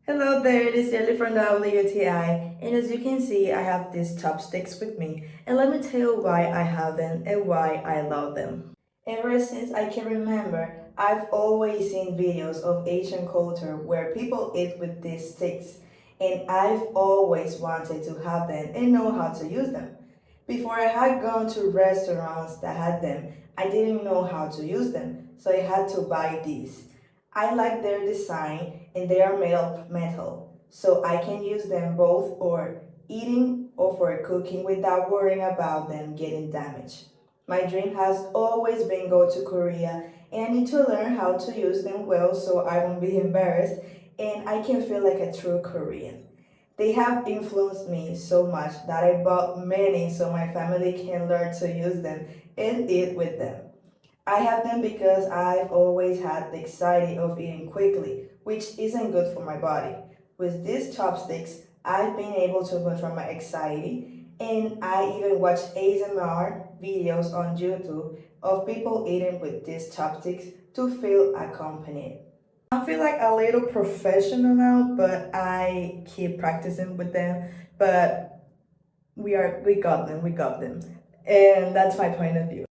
Hello there, this is Jelly from WTI, and as you can see, I have these chopsticks with me, and let me tell you why I have them and why I love them. Ever since I can remember, I've always seen videos of Asian culture where people eat with these sticks, and I've always wanted to have them and know how to use them. Before I had gone to restaurants that had them, I didn't know how to use them, so I had to buy these. I like their design and they are made of metal, so I can use them both for eating or for cooking without worrying about them getting damaged. My dream has always been go to Korea and I need to learn how to use them well so I won't be embarrassed and I can feel like a true Korean. They have influenced me so much that I bought many so my family can learn to use them and eat with them. I have them because I've always had the anxiety of eating quickly, which isn't good for my body. With these chopsticks, I've been able to control my anxiety, and I even watch ASMR videos on YouTube of people eating with these chopsticks to feel accompanied. I feel like a little professional now, but I keep practicing with them. But we got them, and that's my point of view.